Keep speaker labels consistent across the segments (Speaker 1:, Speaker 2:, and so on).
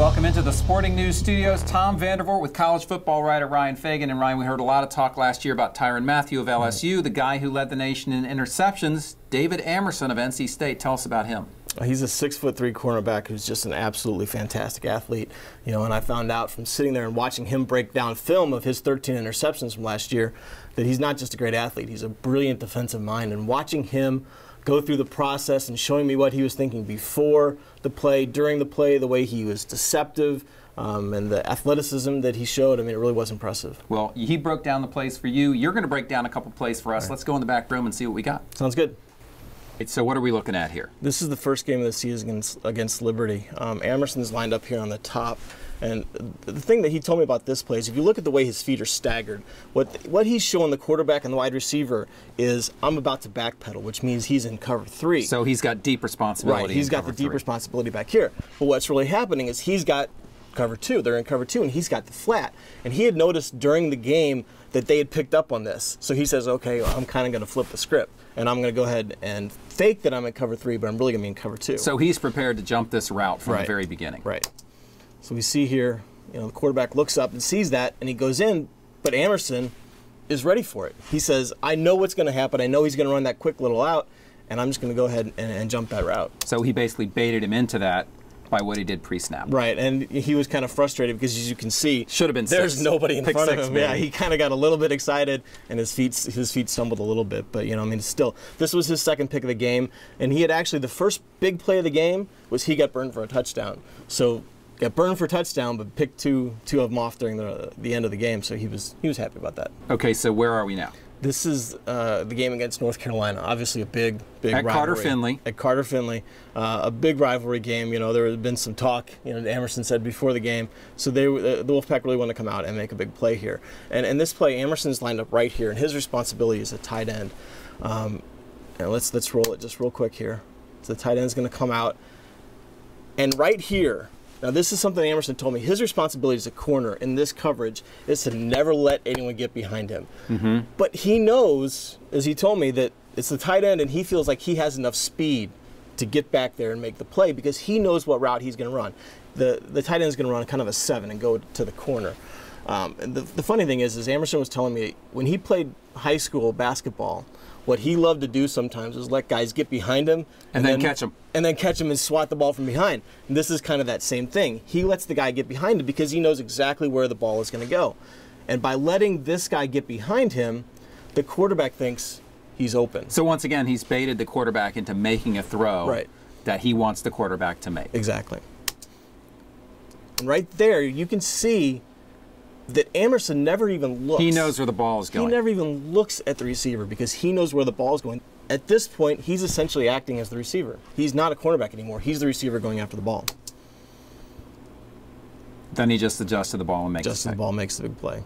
Speaker 1: Welcome into the Sporting News Studios. Tom Vandervoort with college football writer Ryan Fangan. And Ryan, we heard a lot of talk last year about Tyrann Mathieu of LSU, the guy who led the nation in interceptions. David Amerson of NC State. Tell us about him.
Speaker 2: He's a 6'3" cornerback who's just an absolutely fantastic athlete. You know, and I found out from sitting there and watching him break down film of his 13 interceptions from last year that he's not just a great athlete, he's a brilliant defensive mind. And watching him go through the process and showing me what he was thinking before the play, during the play, the way he was deceptive, and the athleticism that he showed, I mean, it really was impressive.
Speaker 1: Well, he broke down the plays for you. You're going to break down a couple plays for us. Right. Let's go in the back room and see what we got.
Speaker 2: Sounds good.
Speaker 1: So what are we looking at here? This
Speaker 2: is the first game of the season against Liberty. Amerson's lined up here on the top. And the thing that he told me about this play is if you look at the way his feet are staggered, what he's showing the quarterback and the wide receiver is I'm about to backpedal, which means he's in cover 3.
Speaker 1: So he's got deep responsibility.
Speaker 2: Right, he's got the deep responsibility back here. But what's really happening is he's got cover 2. They're in cover 2, and he's got the flat. And he had noticed during the game that they had picked up on this. So he says, okay, I'm kind of going to flip the script, and I'm going to go ahead and fake that I'm in cover 3, but I'm really going to be in cover 2.
Speaker 1: So he's prepared to jump this route from the very beginning.
Speaker 2: Right. So we see here, you know, the quarterback looks up and sees that, and he goes in, but Amerson is ready for it. He says, I know what's going to happen. I know he's going to run that quick little out, and I'm just going to go ahead and jump that route.
Speaker 1: So he basically baited him into that by what he did pre-snap.
Speaker 2: Right, and he was kind of frustrated because, as you can see,
Speaker 1: should have been
Speaker 2: there's nobody in front of him. Yeah, he kind of got a little bit excited, and his feet stumbled a little bit. But, you know, I mean, still, this was his second pick of the game, and he had actually, the first big play of the game was he got burned for a touchdown. So got burned for a touchdown, but picked two of them off during the end of the game, so he was happy about that.
Speaker 1: Okay, so where are we now?
Speaker 2: This is the game against North Carolina. Obviously a big rivalry.
Speaker 1: Carter Finley.
Speaker 2: At Carter Finley. A big rivalry game. You know, there had been some talk, you know, Amerson said before the game. So the Wolfpack really want to come out and make a big play here. And in this play, Amerson's lined up right here, and his responsibility is a tight end. And let's roll it just real quick here. So the tight end's going to come out. And right here, now this is something Amerson told me, his responsibility as a corner in this coverage is to never let anyone get behind him. Mm-hmm. But he knows, as he told me, that it's the tight end and he feels like he has enough speed to get back there and make the play because he knows what route he's going to run. The tight end is going to run kind of a 7 and go to the corner. And the funny thing is Amerson was telling me when he played high school basketball, what he loved to do sometimes was let guys get behind him
Speaker 1: and then catch him.
Speaker 2: And then catch him and swat the ball from behind. And this is kind of that same thing. He lets the guy get behind him because he knows exactly where the ball is going to go. And by letting this guy get behind him, the quarterback thinks he's open.
Speaker 1: So once again, he's baited the quarterback into making a throw that he wants the quarterback to make.
Speaker 2: Exactly. And right there, you can see that Amerson never even looks.
Speaker 1: He knows where the ball is going.
Speaker 2: He never even looks at the receiver because he knows where the ball is going. At this point, he's essentially acting as the receiver. He's not a cornerback anymore. He's the receiver going after the ball.
Speaker 1: Then he just adjusts to the ball and makes
Speaker 2: the ball, makes the big play.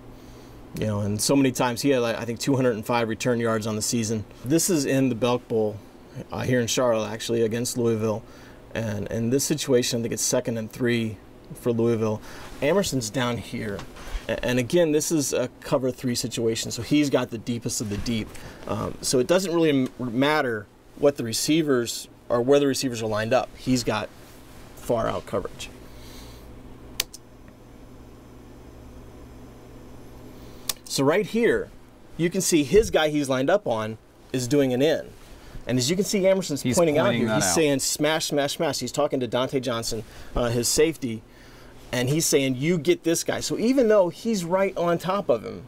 Speaker 2: You know, and so many times he had, I think, 205 return yards on the season. This is in the Belk Bowl here in Charlotte, actually, against Louisville. And in this situation, I think it's 2nd and 3 for Louisville. Amerson's down here. And again, this is a cover 3 situation, so he's got the deepest of the deep. So it doesn't really matter what the receivers or where the receivers are lined up. He's got far out coverage. So right here, you can see his guy he's lined up on is doing an in. And as you can see, Amerson's pointing out here, he's saying smash, smash, smash. He's talking to Dante Johnson, his safety. And he's saying, you get this guy. So even though he's right on top of him,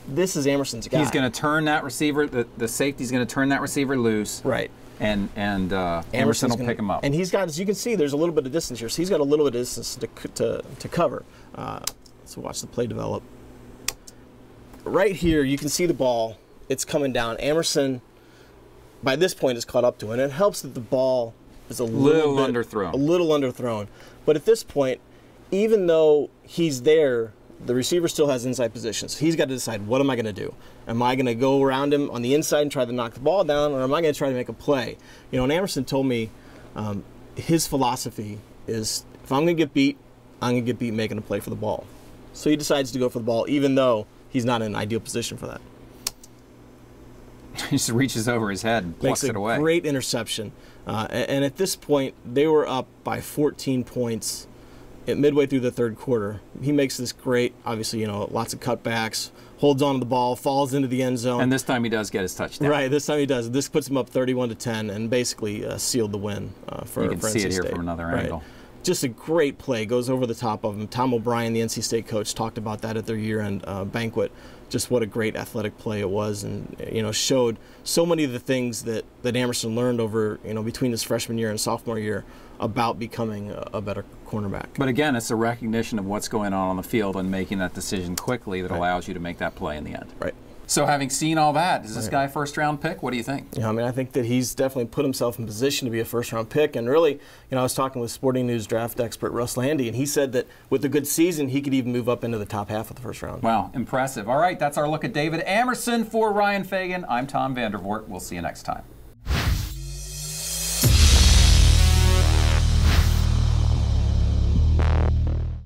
Speaker 2: this is Amerson's guy.
Speaker 1: He's going to turn that receiver, the safety's going to turn that receiver loose.
Speaker 2: Right.
Speaker 1: And Amerson will pick him up.
Speaker 2: And he's got, as you can see, there's a little bit of distance here. So he's got a little bit of distance to cover. So watch the play develop. Right here, you can see the ball. It's coming down. Amerson, by this point, is caught up to it. And it helps that the ball is a little
Speaker 1: underthrown.
Speaker 2: A little underthrown. But at this point, even though he's there, the receiver still has inside position. So he's got to decide, what am I going to do? Am I going to go around him on the inside and try to knock the ball down, or am I going to try to make a play? You know, and Amerson told me his philosophy is, if I'm going to get beat, I'm going to get beat making a play for the ball. So he decides to go for the ball, even though he's not in an ideal position for that.
Speaker 1: He just reaches over his head and plucks it away.
Speaker 2: Makes a great interception. And at this point, they were up by 14 points. midway through the third quarter, he makes this great, obviously, lots of cutbacks, holds on to the ball, falls into the end zone.
Speaker 1: And this time he does get his touchdown.
Speaker 2: Right, this time he does. This puts him up 31-10 and basically sealed the win for
Speaker 1: You can
Speaker 2: for
Speaker 1: see
Speaker 2: NC
Speaker 1: it here
Speaker 2: State.
Speaker 1: from another
Speaker 2: Right.
Speaker 1: angle.
Speaker 2: Just a great play, goes over the top of him. Tom O'Brien, the NC State coach, talked about that at their year-end banquet. Just what a great athletic play it was, and showed so many of the things that Amerson learned over between his freshman year and sophomore year about becoming a better cornerback.
Speaker 1: But again, it's a recognition of what's going on the field and making that decision quickly that allows you to make that play in the end.
Speaker 2: Right.
Speaker 1: So having seen all that, is this guy a first-round pick? What do you think?
Speaker 2: Yeah, I mean, I think that he's definitely put himself in position to be a first-round pick. And really, I was talking with Sporting News draft expert Russ Landy, and he said that with a good season, he could even move up into the top half of the first round.
Speaker 1: Wow, impressive. All right, that's our look at David Amerson. For Ryan Fagan, I'm Tom Vandervoort. We'll see you next time.